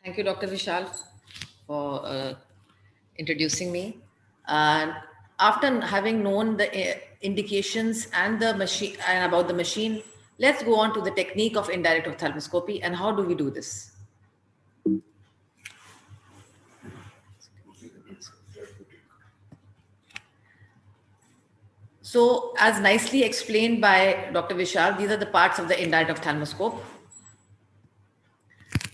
Thank you, Dr. Vishal, for introducing me. And after having known the indications and the machine and about the machine, let's go on to the technique of indirect ophthalmoscopy and how do we do this? So, as nicely explained by Dr. Vishal, these are the parts of the indirect ophthalmoscope.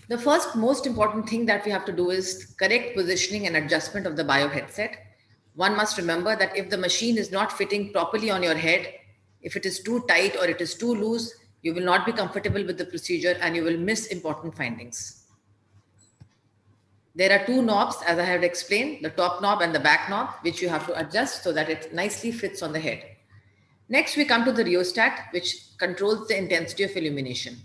The first most important thing that we have to do is correct positioning and adjustment of the bio headset. One must remember that if the machine is not fitting properly on your head, if it is too tight or it is too loose, you will not be comfortable with the procedure and you will miss important findings. There are two knobs, as I have explained, the top knob and the back knob, which you have to adjust so that it nicely fits on the head. Next, we come to the rheostat, which controls the intensity of illumination.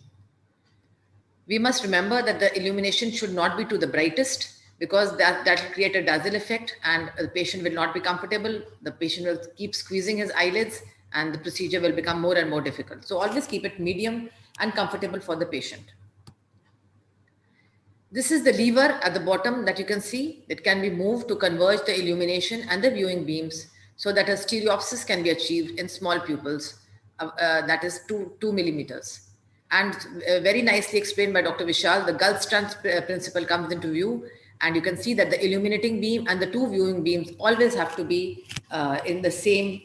We must remember that the illumination should not be to the brightest because that will create a dazzle effect and the patient will not be comfortable. The patient will keep squeezing his eyelids and the procedure will become more and more difficult. So always keep it medium and comfortable for the patient. This is the lever at the bottom that you can see. It can be moved to converge the illumination and the viewing beams so that a stereopsis can be achieved in small pupils, that is 2 millimeters. And very nicely explained by Dr. Vishal, the Gulfstran's principle comes into view, and you can see that the illuminating beam and the two viewing beams always have to be in the same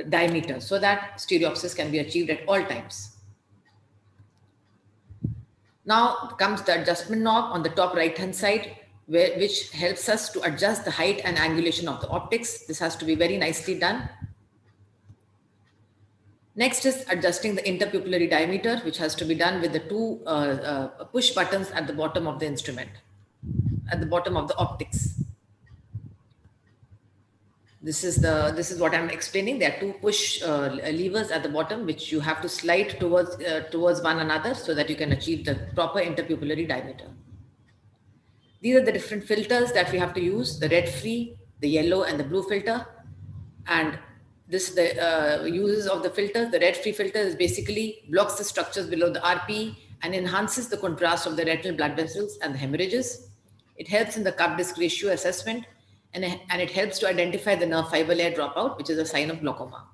diameter so that stereopsis can be achieved at all times. Now comes the adjustment knob on the top right hand side, which helps us to adjust the height and angulation of the optics. This has to be very nicely done. Next is adjusting the interpupillary diameter, which has to be done with the two push buttons at the bottom of the instrument, at the bottom of the optics. This is what I'm explaining. There are two push levers at the bottom, which you have to slide towards one another so that you can achieve the proper interpupillary diameter. These are the different filters that we have to use: the red free, the yellow, and the blue filter. And the uses of the filters. The red free filter is basically blocks the structures below the RP and enhances the contrast of the retinal blood vessels and the hemorrhages. It helps in the cup disc ratio assessment and it helps to identify the nerve fiber layer dropout, which is a sign of glaucoma.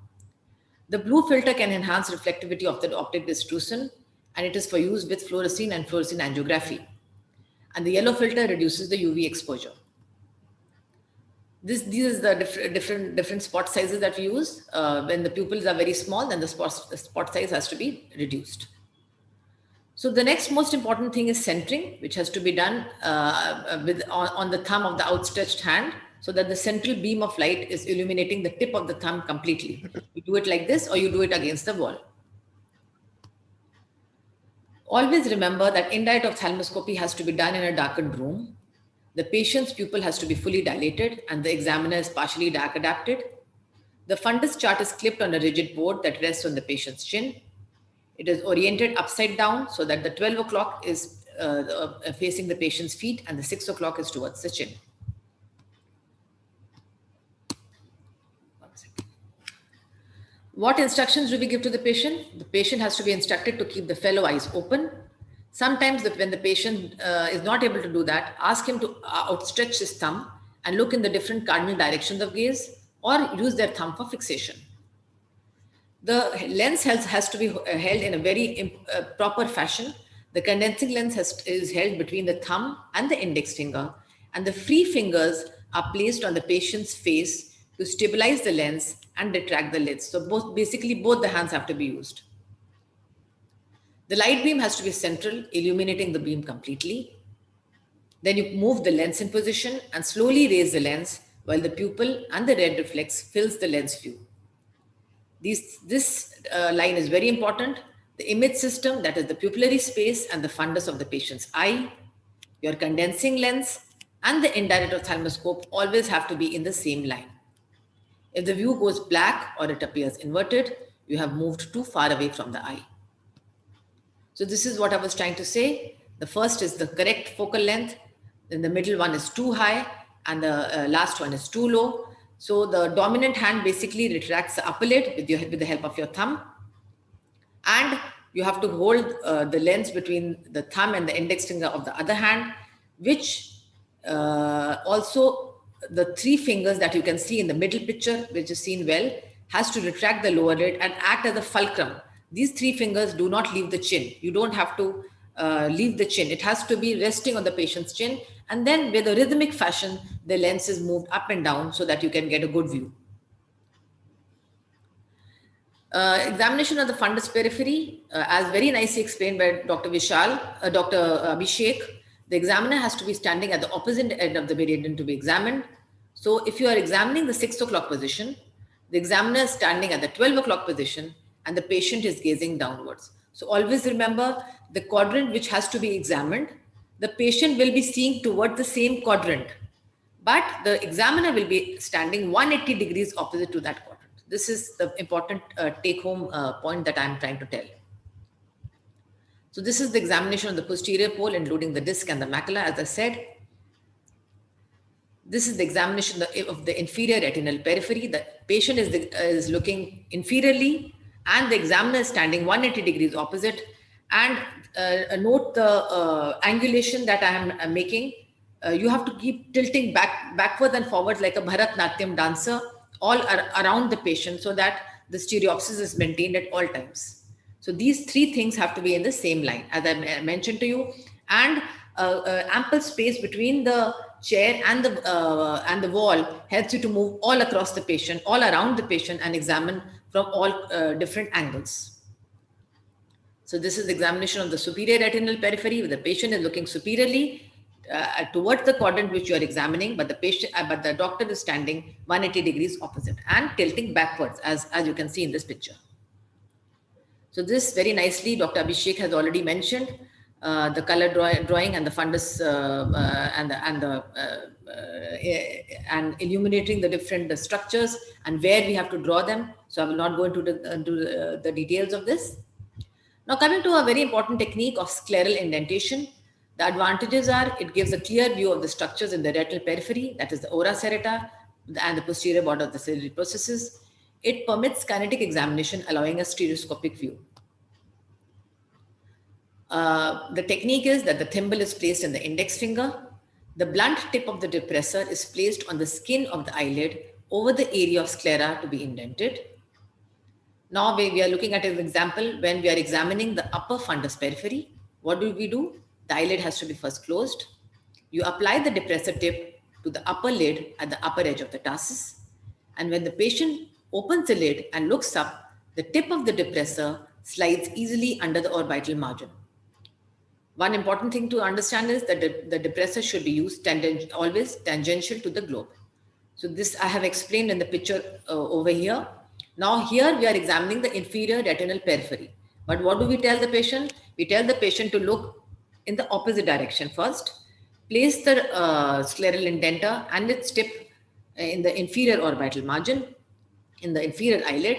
The blue filter can enhance reflectivity of the optic disc and it is for use with fluorescein and fluorescein angiography. And the yellow filter reduces the UV exposure. These are the different spot sizes that we use. When the pupils are very small, then the spot size has to be reduced. So the next most important thing is centering, which has to be done on the thumb of the outstretched hand so that the central beam of light is illuminating the tip of the thumb completely. You do it like this or you do it against the wall. Always remember that indirect ophthalmoscopy has to be done in a darkened room. The patient's pupil has to be fully dilated and the examiner is partially dark adapted. The fundus chart is clipped on a rigid board that rests on the patient's chin. It is oriented upside down so that the 12 o'clock is facing the patient's feet and the 6 o'clock is towards the chin. What instructions do we give to the patient? The patient has to be instructed to keep the fellow eyes open. Sometimes when the patient is not able to do that, ask him to outstretch his thumb and look in the different cardinal directions of gaze or use their thumb for fixation. The lens has to be held in a very proper fashion. The condensing lens is held between the thumb and the index finger, and the free fingers are placed on the patient's face to stabilize the lens and retract the lids. So basically both the hands have to be used. The light beam has to be central, illuminating the beam completely. Then you move the lens in position and slowly raise the lens while the pupil and the red reflex fills the lens view. This line is very important. The image system, that is the pupillary space and the fundus of the patient's eye, your condensing lens, and the indirect ophthalmoscope always have to be in the same line. If the view goes black or it appears inverted, you have moved too far away from the eye. So this is what I was trying to say. The first is the correct focal length, then the middle one is too high, and the last one is too low. So the dominant hand basically retracts the upper lid with the help of your thumb, and you have to hold the lens between the thumb and the index finger of the other hand, which also the three fingers that you can see in the middle picture, which is seen well, has to retract the lower lid and act as a fulcrum. These three fingers do not leave the chin. You don't have to leave the chin. It has to be resting on the patient's chin. And then with a rhythmic fashion, the lens is moved up and down so that you can get a good view. Examination of the fundus periphery, as very nicely explained by Dr. Abhishek, the examiner has to be standing at the opposite end of the meridian to be examined. So if you are examining the 6 o'clock position, the examiner is standing at the 12 o'clock position and the patient is gazing downwards. So always remember the quadrant which has to be examined, the patient will be seeing toward the same quadrant, but the examiner will be standing 180 degrees opposite to that quadrant. This is the important take-home point that I'm trying to tell. So this is the examination of the posterior pole, including the disc and the macula, as I said. This is the examination of the inferior retinal periphery. The patient is looking inferiorly, and the examiner is standing 180 degrees opposite. And note the angulation that I am making. You have to keep tilting backwards and forwards like a Bharatnatyam dancer all around the patient so that the stereopsis is maintained at all times. So these three things have to be in the same line, as I mentioned to you, and ample space between the chair and the wall helps you to move all across the patient, all around the patient, and examine from all different angles. So this is the examination of the superior retinal periphery, where the patient is looking superiorly towards the quadrant which you are examining, but the doctor is standing 180 degrees opposite and tilting backwards, as you can see in this picture. So this very nicely, Dr. Abhishek has already mentioned the color drawing and the fundus and illuminating the different structures and where we have to draw them. So I will not go into the details of this. Now coming to a very important technique of scleral indentation. The advantages are it gives a clear view of the structures in the retinal periphery, that is the ora serrata and the posterior border of the ciliary processes. It permits kinetic examination, allowing a stereoscopic view. The technique is that the thimble is placed in the index finger. The blunt tip of the depressor is placed on the skin of the eyelid over the area of sclera to be indented. Now we are looking at an example when we are examining the upper fundus periphery. What do we do? The eyelid has to be first closed. You apply the depressor tip to the upper lid at the upper edge of the tarsus. And when the patient opens the lid and looks up, the tip of the depressor slides easily under the orbital margin. One important thing to understand is that the depressor should be used always tangential to the globe. So this I have explained in the picture over here. Now here we are examining the inferior retinal periphery. But what do we tell the patient? We tell the patient to look in the opposite direction first, place the scleral indenter and its tip in the inferior orbital margin, in the inferior eyelid,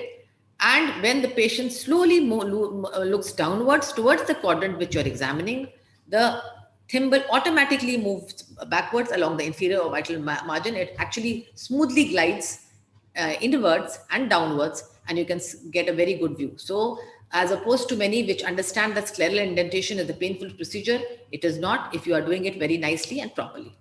and when the patient slowly looks downwards towards the quadrant which you are examining, the thimble automatically moves backwards along the inferior orbital margin. It actually smoothly glides inwards and downwards, and you can get a very good view. So as opposed to many which understand that scleral indentation is a painful procedure, it is not if you are doing it very nicely and properly.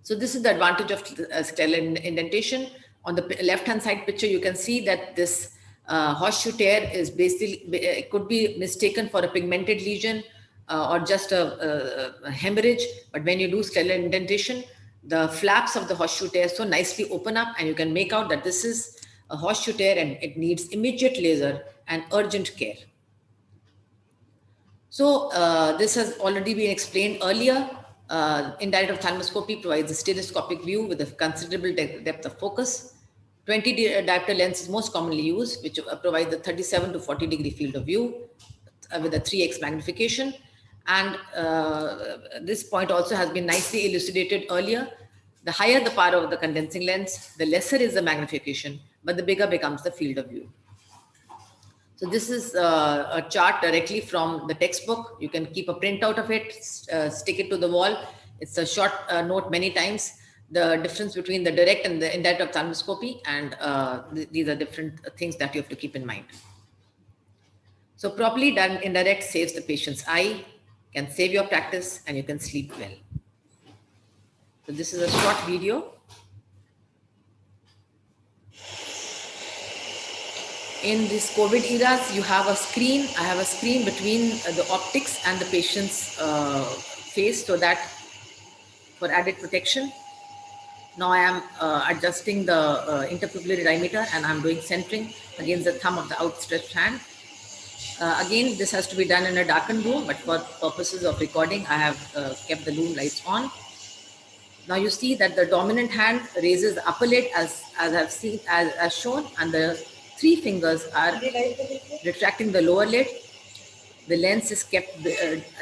So this is the advantage of scleral indentation. On the left-hand side picture, you can see that this horseshoe tear is basically, it could be mistaken for a pigmented lesion or just a hemorrhage. But when you do scleral indentation, the flaps of the horseshoe tear so nicely open up, and you can make out that this is a horseshoe tear and it needs immediate laser and urgent care. So this has already been explained earlier. Indirect ophthalmoscopy provides a stereoscopic view with a considerable depth of focus. 20 diopter lens is most commonly used, which provides a 37 to 40 degree field of view with a 3x magnification. And this point also has been nicely elucidated earlier. The higher the power of the condensing lens, the lesser is the magnification, but the bigger becomes the field of view. So this is a chart directly from the textbook. You can keep a printout of it, stick it to the wall. It's a short note many times. The difference between the direct and the indirect ophthalmoscopy, and these are different things that you have to keep in mind. So properly done indirect saves the patient's eye, can save your practice, and you can sleep well. So this is a short video. In these COVID eras, you have a screen. I have a screen between the optics and the patient's face, so that for added protection. Now I am adjusting the interpupillary diameter, and I'm doing centering against the thumb of the outstretched hand. Again, this has to be done in a darkened room, but for purposes of recording, I have kept the room lights on. Now you see that the dominant hand raises the upper lid as I've seen, as shown, and the 3 fingers are retracting the lower lid. The lens is kept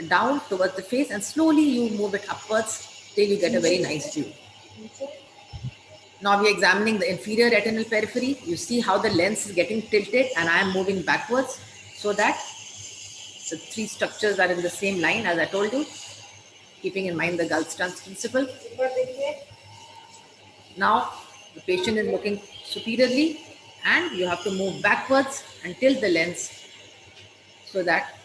down towards the face, and slowly you move it upwards till you get a very nice view. Now we are examining the inferior retinal periphery. You see how the lens is getting tilted, and I am moving backwards so that the 3 structures are in the same line, as I told you, keeping in mind the Gulfstran's principle. Now the patient is looking superiorly, and you have to move backwards and tilt the lens so that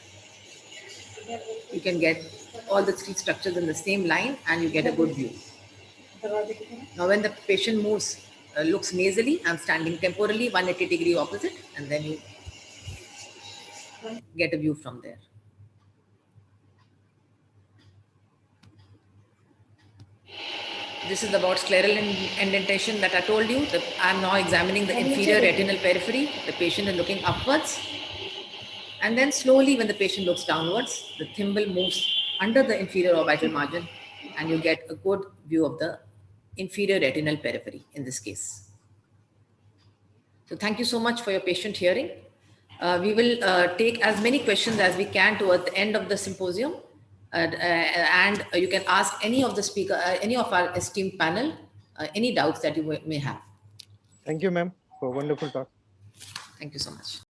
you can get all the 3 structures in the same line and you get a good view. Now when the patient moves, looks nasally, I'm standing temporally 180-degree opposite, and then you get a view from there. This is about scleral indentation that I told you. I'm now examining the inferior retinal periphery. The patient is looking upwards. And then slowly, when the patient looks downwards, the thimble moves under the inferior orbital margin, and you get a good view of the inferior retinal periphery in this case. So thank you so much for your patient hearing. We will take as many questions as we can towards the end of the symposium. And you can ask any of the speaker, any of our esteemed panel, any doubts that you may have. Thank you, ma'am, for a wonderful talk. Thank you so much.